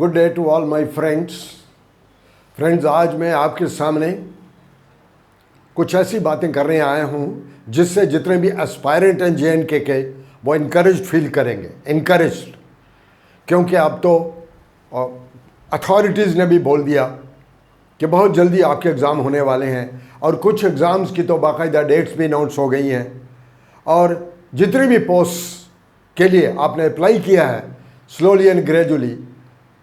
Good day to all my friends. आज मैं आपके सामने कुछ ऐसी बातें करने आया हूँ जिससे जितने भी एस्पायरेंट हैं JNK के वो इनकरेज फील करेंगे। इनकरेज्ड क्योंकि अब तो अथॉरिटीज़ ने भी बोल दिया कि बहुत जल्दी आपके एग्ज़ाम होने वाले हैं और कुछ एग्ज़ाम्स की तो बाकायदा डेट्स भी अनाउंस हो गई हैं और जितनी भी पोस्ट के लिए आपने अप्लाई किया है slowly and gradually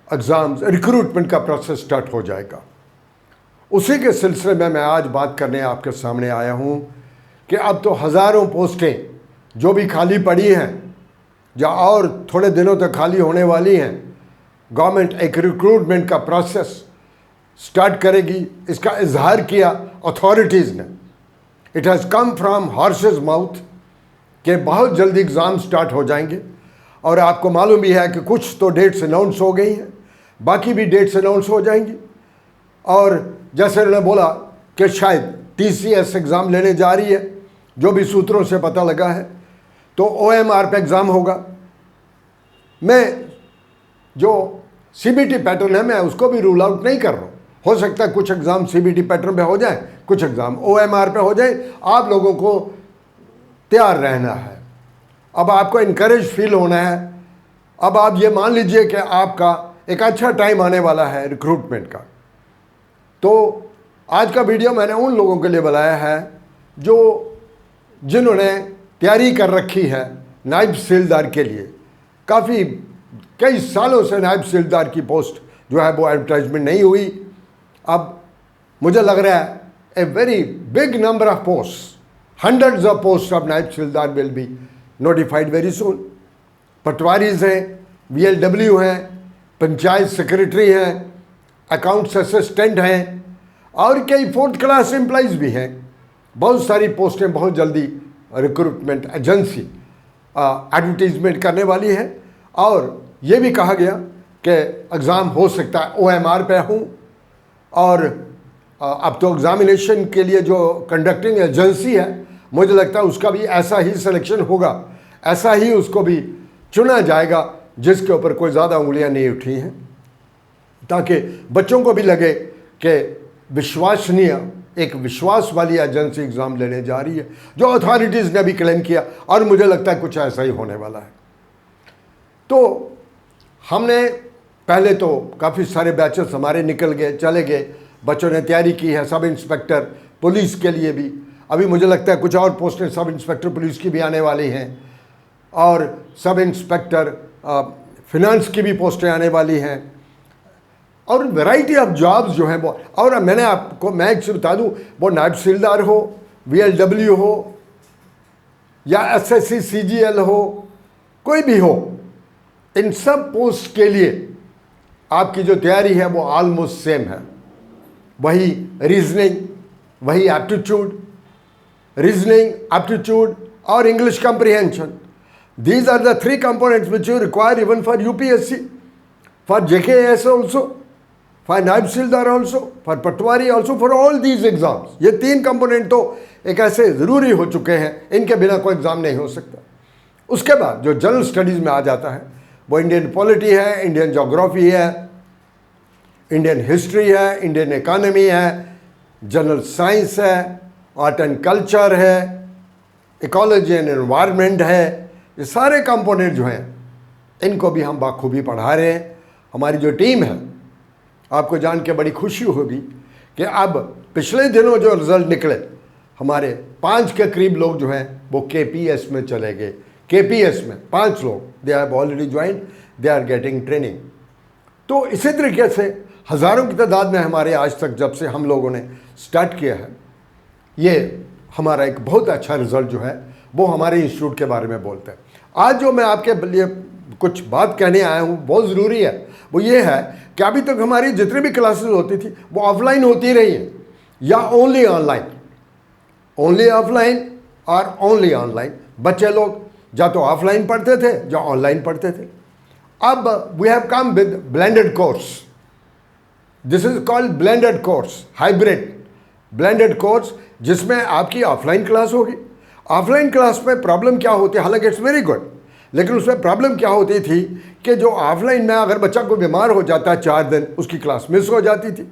exams recruitment का प्रोसेस स्टार्ट हो जाएगा। उसी के सिलसिले में मैं आज बात करने आपके सामने आया हूँ कि अब तो हज़ारों पोस्टें जो भी खाली पड़ी हैं या और थोड़े दिनों तक खाली होने वाली हैं, गवर्नमेंट एक रिक्रूटमेंट का प्रोसेस स्टार्ट करेगी। इसका इजहार किया अथॉरिटीज़ ने। It has come from horses mouth कि बहुत जल्दी एग्ज़ाम स्टार्ट हो जाएंगे और आपको मालूम भी है कि कुछ तो डेट्स अनाउंस हो गई हैं, बाकी भी डेट्स अनाउंस हो जाएंगी। और जैसे उन्होंने बोला कि शायद TCS एग्ज़ाम लेने जा रही है, जो भी सूत्रों से पता लगा है, तो OMR पे एग्ज़ाम होगा। मैं जो CBT पैटर्न है मैं उसको भी रूल आउट नहीं कर रहा हूँ। हो सकता है कुछ एग्ज़ाम CBT पैटर्न पे हो जाए, कुछ एग्ज़ाम OMR पे हो जाए। आप लोगों को तैयार रहना है। अब आपको इनकरेज फील होना है। अब आप ये मान लीजिए कि आपका एक अच्छा टाइम आने वाला है रिक्रूटमेंट का। तो आज का वीडियो मैंने उन लोगों के लिए बनाया है जिन्होंने तैयारी कर रखी है नायब तहसीलदार के लिए। कई सालों से नायब तहसीलदार की पोस्ट जो है वो एडवर्टाइजमेंट नहीं हुई। अब मुझे लग रहा है a very big number of post, hundreds of post of Naib Tehsildar will be notified very soon. Patwaris हैं, VLW हैं, पंचायत सेक्रेटरी हैं, अकाउंट्स असिस्टेंट हैं और कई 4th क्लास एम्प्लॉइज़ भी हैं। बहुत सारी पोस्टें बहुत जल्दी रिक्रूटमेंट एजेंसी एडवर्टीजमेंट करने वाली है। और ये भी कहा गया कि एग्ज़ाम हो सकता है OMR पे हूँ। और अब तो एग्ज़ामिनेशन के लिए जो कंडक्टिंग एजेंसी है मुझे लगता है उसका भी ऐसा ही सिलेक्शन होगा, ऐसा ही उसको भी चुना जाएगा जिसके ऊपर कोई ज़्यादा उंगलियां नहीं उठी हैं, ताकि बच्चों को भी लगे कि विश्वसनीय एक विश्वास वाली एजेंसी एग्ज़ाम लेने जा रही है, जो अथॉरिटीज़ ने भी क्लेम किया। और मुझे लगता है कुछ ऐसा ही होने वाला है। तो हमने पहले तो काफ़ी सारे बैचेस हमारे निकल गए, चले गए, बच्चों ने तैयारी की है। सब इंस्पेक्टर पुलिस के लिए भी अभी मुझे लगता है कुछ और पोस्टें सब इंस्पेक्टर पुलिस की भी आने वाली हैं और सब इंस्पेक्टर फिनांस की भी पोस्टें आने वाली हैं और वैरायटी ऑफ जॉब्स जो हैं वो। और मैं एक बता दूं, वो नायब तहसीलदार हो, VLW हो या SSC CGL हो, कोई भी हो, इन सब पोस्ट के लिए आपकी जो तैयारी है वो ऑलमोस्ट सेम है। वही रीजनिंग, वही एप्टीट्यूड और English comprehension. These are the 3 components which you require even for UPSC, for JKAS also, for नायब तहसीलदार also, for Patwari also, for all these exams। ये 3 कंपोनेंट तो एक ऐसे ज़रूरी हो चुके हैं, इनके बिना कोई एग्ज़ाम नहीं हो सकता। उसके बाद जो जनरल स्टडीज़ में आ जाता है वो इंडियन पॉलिटी है, इंडियन जोग्राफी है, इंडियन हिस्ट्री है, इंडियन इकानमी है, जनरल साइंस है, आर्ट एंड कल्चर है, इकोलॉजी एंड एनवायरनमेंट है। ये सारे कंपोनेंट जो हैं इनको भी हम बाखूबी पढ़ा रहे हैं। हमारी जो टीम है, आपको जान के बड़ी खुशी होगी कि अब पिछले दिनों जो रिज़ल्ट निकले, हमारे 5 के करीब लोग जो हैं वो KPS में चले गए। KPS में 5 लोग, they have already join, they are getting training. तो इसी तरीके से हज़ारों की तादाद में हमारे आज तक जब से हम लोगों ने स्टार्ट किया है, ये हमारा एक बहुत अच्छा रिज़ल्ट जो है वो हमारे इंस्टीट्यूट के बारे में बोलते हैं। आज जो मैं आपके लिए कुछ बात कहने आया हूँ बहुत ज़रूरी है, वो ये है कि अभी तक हमारी जितनी भी क्लासेस होती थी वो ऑफलाइन होती रही हैं या ओनली ऑनलाइन, ओनली ऑफलाइन और ओनली ऑनलाइन। बच्चे लोग या तो ऑफलाइन पढ़ते थे या ऑनलाइन पढ़ते थे। अब we have come with blended course. This is called blended course, hybrid blended course, जिसमें आपकी ऑफलाइन क्लास होगी। ऑफलाइन क्लास में प्रॉब्लम क्या होती है, हालांकि इट्स वेरी गुड, लेकिन उसमें प्रॉब्लम क्या होती थी कि जो ऑफलाइन में अगर बच्चा कोई बीमार हो जाता है 4 दिन, उसकी क्लास मिस हो जाती थी,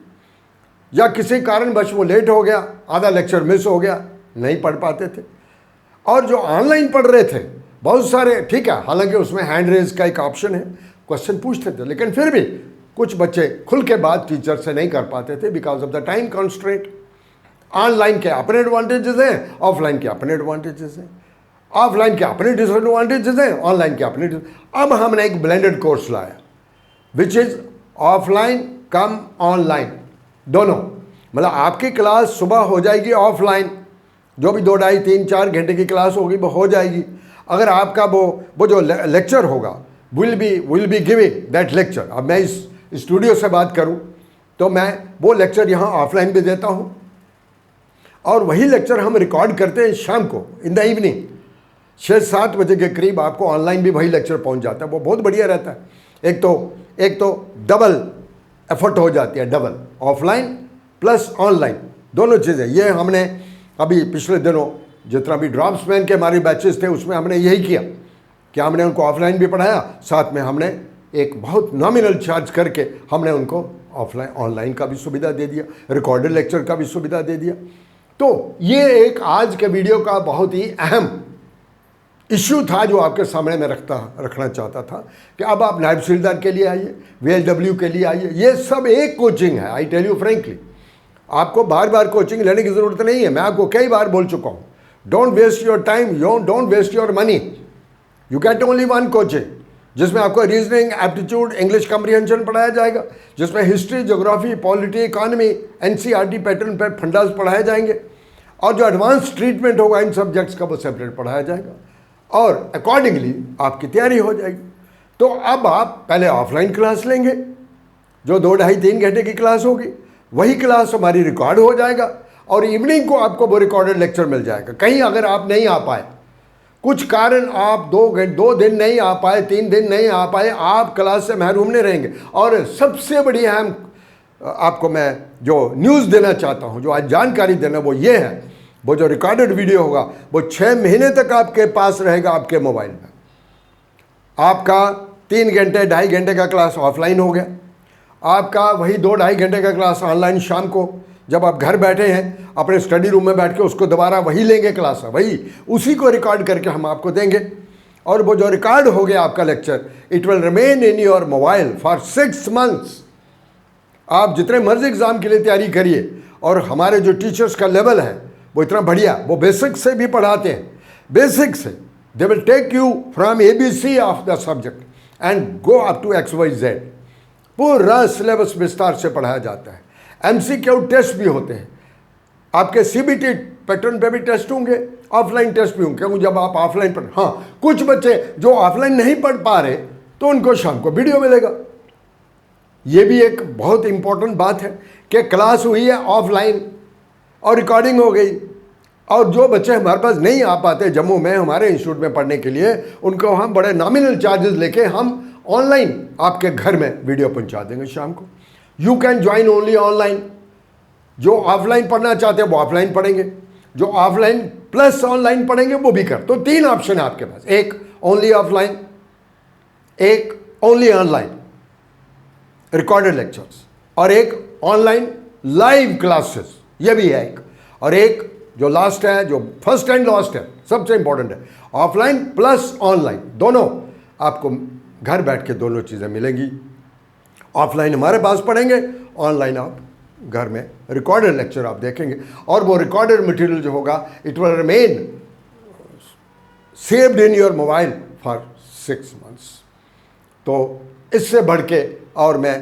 या किसी कारणवश वो लेट हो गया, आधा लेक्चर मिस हो गया, नहीं पढ़ पाते थे। और जो ऑनलाइन पढ़ रहे थे बहुत सारे, ठीक है, हालांकि उसमें हैंड रेज का एक ऑप्शन है, क्वेश्चन पूछते थे, लेकिन फिर भी कुछ बच्चे खुल के बात टीचर से नहीं कर पाते थे because of the time constraint. Online के अपने एडवांटेजेस हैं, ऑफलाइन के अपने एडवांटेजेस हैं, ऑफलाइन के अपने डिसएडवांटेजेस हैं, ऑनलाइन के अपने। अब हमने एक ब्लेंडेड कोर्स लाया which is offline come online दोनों। मतलब आपकी क्लास सुबह हो जाएगी ऑफलाइन, जो भी 2, 2.5, 3, 4 घंटे की क्लास होगी वो हो जाएगी। अगर आपका वो जो लेक्चर होगा will be giving that lecture. अब मैं इस स्टूडियो से बात करूं तो मैं वो लेक्चर यहाँ ऑफलाइन भी देता हूँ, और वही लेक्चर हम रिकॉर्ड करते हैं शाम को इन द इवनिंग 6-7 बजे के करीब आपको ऑनलाइन भी वही लेक्चर पहुँच जाता है। वो बहुत बढ़िया रहता है। एक तो डबल एफर्ट हो जाती है, डबल ऑफलाइन प्लस ऑनलाइन दोनों चीज़ें। ये हमने अभी पिछले दिनों जितना भी ड्राफ्ट्समैन के हमारे बैचेस थे उसमें हमने यही किया कि हमने उनको ऑफलाइन भी पढ़ाया, साथ में हमने एक बहुत नॉमिनल चार्ज करके हमने उनको ऑफलाइन ऑनलाइन का भी सुविधा दे दिया, रिकॉर्डेड लेक्चर का भी सुविधा दे दिया। तो ये एक आज के वीडियो का बहुत ही अहम इश्यू था जो आपके सामने मैं रखना चाहता था कि अब आप नायब तहसीलदार के लिए आइए, VLW के लिए आइए, ये सब एक कोचिंग है। आई टेल यू फ्रेंकली, आपको बार बार कोचिंग लेने की ज़रूरत नहीं है। मैं आपको कई बार बोल चुका हूँ, don't waste your time, don't waste your money, you get only one coaching जिसमें आपको रीजनिंग, एप्टीट्यूड, इंग्लिश कम्प्रीहेंशन पढ़ाया जाएगा, जिसमें history, geography, polity, economy, NCERT pattern पर फंडास पढ़ाए जाएंगे, और जो एडवांस ट्रीटमेंट होगा इन सब्जेक्ट्स का वो सेपरेट पढ़ाया जाएगा, और अकॉर्डिंगली आपकी तैयारी हो जाएगी। तो अब आप पहले ऑफलाइन क्लास लेंगे जो 2, 2.5, 3 घंटे की क्लास होगी, वही क्लास हमारी रिकॉर्ड हो जाएगा, और इवनिंग को आपको वो रिकॉर्डेड लेक्चर मिल जाएगा। कहीं अगर आप नहीं आ पाए, कुछ कारण आप 2 दिन नहीं आ पाए, 3 दिन नहीं आ पाए, आप क्लास से महरूम नहीं रहेंगे। और सबसे बड़ी अहम आपको मैं जो न्यूज़ देना चाहता हूँ, जो आज जानकारी देना, वो ये है, वो जो रिकॉर्डेड वीडियो होगा वो 6 महीने तक आपके पास रहेगा आपके मोबाइल में। आपका 3 घंटे 2.5 घंटे का क्लास ऑफलाइन हो गया, आपका वही 2, 2.5 घंटे का क्लास ऑनलाइन शाम को जब आप घर बैठे हैं अपने स्टडी रूम में बैठ के उसको दोबारा वही लेंगे क्लास, वही उसी को रिकॉर्ड करके हम आपको देंगे। और वो जो रिकॉर्ड हो गया आपका lecture, it will remain in your mobile for 6 months. आप जितने मर्जी एग्ज़ाम के लिए तैयारी करिए, और हमारे जो टीचर्स का लेवल है वो इतना बढ़िया, वो बेसिक से भी पढ़ाते हैं, बेसिक से they will take you from ABC of the subject and go up to XYZ। पूरा सिलेबस विस्तार से पढ़ाया जाता है। MCQ टेस्ट भी होते हैं, आपके CBT पैटर्न पे भी टेस्ट होंगे, ऑफलाइन टेस्ट भी होंगे, क्योंकि जब आप ऑफलाइन पढ़, हाँ कुछ बच्चे जो ऑफलाइन नहीं पढ़ पा रहे तो उनको शाम को वीडियो मिलेगा। ये भी एक बहुत इंपॉर्टेंट बात है कि क्लास हुई है ऑफलाइन और रिकॉर्डिंग हो गई, और जो बच्चे हमारे पास नहीं आ पाते जम्मू में हमारे इंस्टीट्यूट में पढ़ने के लिए, उनको हम बड़े नॉमिनल चार्जेस लेके हम ऑनलाइन आपके घर में वीडियो पहुंचा देंगे शाम को। You can join only online. जो ऑफलाइन पढ़ना चाहते हैं वो ऑफलाइन पढ़ेंगे, जो ऑफलाइन प्लस ऑनलाइन पढ़ेंगे वो भी कर। तो 3 ऑप्शन है आपके पास, एक ओनली ऑफलाइन, एक ओनली ऑनलाइन रिकॉर्डेड लेक्चर्स, और एक ऑनलाइन लाइव क्लासेस, ये भी है एक, और एक जो लास्ट है, जो फर्स्ट एंड लास्ट है, सबसे इंपॉर्टेंट है, ऑफलाइन प्लस ऑनलाइन दोनों आपको घर बैठ के दोनों चीज़ें मिलेंगी। ऑफलाइन हमारे पास पढ़ेंगे, ऑनलाइन आप घर में रिकॉर्डेड लेक्चर आप देखेंगे, और वो रिकॉर्डेड मटेरियल जो होगा it will remain saved in your mobile for 6 months. तो इससे बढ़ के और मैं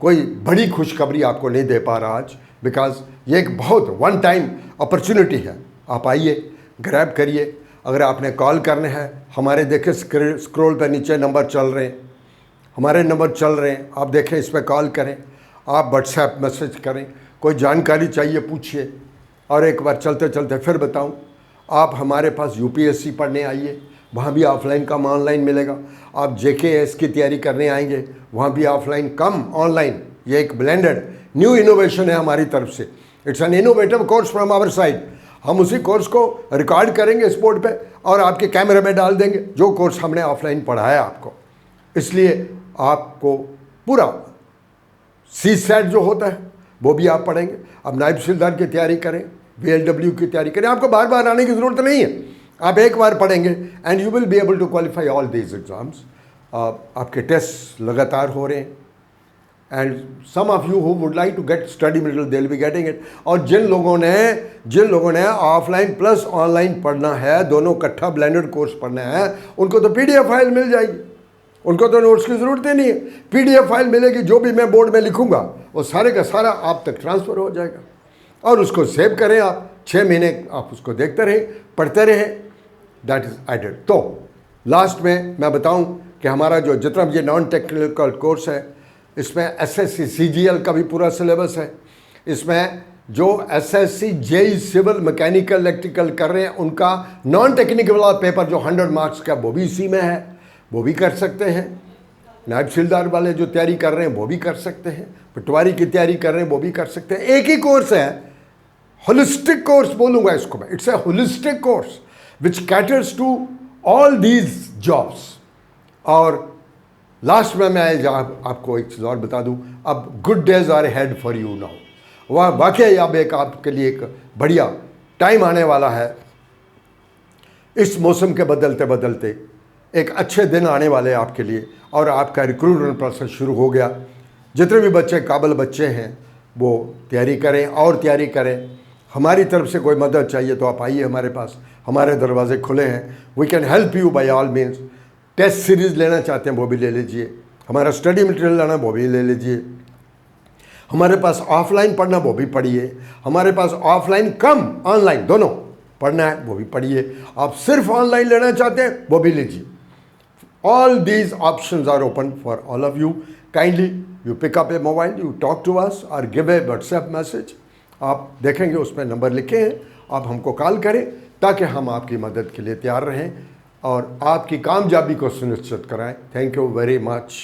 कोई बड़ी खुशखबरी आपको नहीं दे पा रहा आज, बिकॉज ये एक बहुत वन टाइम अपॉर्चुनिटी है। आप आइए, ग्रैब करिए। अगर आपने कॉल करने हैं, हमारे देखे स्क्रॉल पर नीचे नंबर चल रहे हैं, हमारे नंबर चल रहे हैं, आप देखें, इस पर कॉल करें, आप व्हाट्सएप मैसेज करें, कोई जानकारी चाहिए पूछिए। और एक बार चलते चलते फिर बताऊं, आप हमारे पास UPSC पढ़ने आइए, वहाँ भी ऑफलाइन कम ऑनलाइन मिलेगा। आप JKS की तैयारी करने आएंगे, वहाँ भी ऑफलाइन कम ऑनलाइन। ये एक ब्लेंडेड न्यू इनोवेशन है हमारी तरफ से। It's an innovative course from our side. हम उसी कोर्स को रिकॉर्ड करेंगे इस बोर्ड पे और आपके कैमरे में डाल देंगे, जो कोर्स हमने ऑफलाइन पढ़ाया आपको। इसलिए आपको पूरा CSAT जो होता है वो भी आप पढ़ेंगे। अब नायब तहसीलदार की तैयारी करें, VLW की तैयारी करें, आपको बार बार आने की ज़रूरत नहीं है, आप एक बार पढ़ेंगे and you will be able to qualify all these exams. आपके टेस्ट लगातार हो रहे हैं and some of you who would like to get study material they will be getting it. और जिन लोगों ने ऑफलाइन प्लस ऑनलाइन पढ़ना है, दोनों इकट्ठा ब्लेंडेड कोर्स पढ़ना है, उनको तो PDF फाइल मिल जाएगी, उनको तो नोट्स की ज़रूरत ही नहीं है। PDF फाइल मिलेगी, जो भी मैं बोर्ड में लिखूंगा वो सारे का सारा आप तक ट्रांसफ़र हो जाएगा और उसको सेव करें आप। 6 महीने आप उसको देखते रहें, पढ़ते रहें, दैट इज़ एडेड। तो लास्ट में मैं बताऊं कि हमारा जो जितना ये नॉन टेक्निकल कोर्स है, इसमें SSC CGL का भी पूरा सिलेबस है। इसमें जो SSC JEE civil mechanical electrical कर रहे हैं, उनका नॉन टेक्निकल वाला पेपर जो 100 मार्क्स का, वो भी इसी में है, वो भी कर सकते हैं। नायब तहसीलदार वाले जो तैयारी कर रहे हैं वो भी कर सकते हैं, पटवारी की तैयारी कर रहे हैं वो भी कर सकते हैं। एक ही कोर्स है, होलिस्टिक कोर्स बोलूँगा इसको मैं, it's a holistic course which caters to all these jobs. और लास्ट में मैं आपको एक चीज़ और बता दूं, अब good days are ahead for you now. वह वाकई अब एक आपके लिए एक बढ़िया टाइम आने वाला है। इस मौसम के बदलते बदलते एक अच्छे दिन आने वाले हैं आपके लिए और आपका रिक्रूटमेंट प्रोसेस शुरू हो गया। जितने भी बच्चे काबिल बच्चे हैं वो तैयारी करें और तैयारी करें। हमारी तरफ से कोई मदद चाहिए तो आप आइए हमारे पास, हमारे दरवाजे खुले हैं। We can help you by all means. Test series लेना चाहते हैं वो भी ले लीजिए, हमारा स्टडी मटेरियल लेना वो भी ले लीजिए, हमारे पास ऑफलाइन पढ़ना वो भी पढ़िए, हमारे पास ऑफलाइन कम ऑनलाइन दोनों पढ़ना है वो भी पढ़िए। आप सिर्फ ऑनलाइन लेना चाहते हैं वो भी लीजिए। All these options are open for all of you. Kindly you pick up a mobile, you talk to us or give a WhatsApp message. आप देखेंगे उसमें नंबर लिखे हैं, आप हमको कॉल करें ताकि हम आपकी मदद के लिए तैयार रहें और आपकी कामयाबी को सुनिश्चित कराएं। Thank you very much.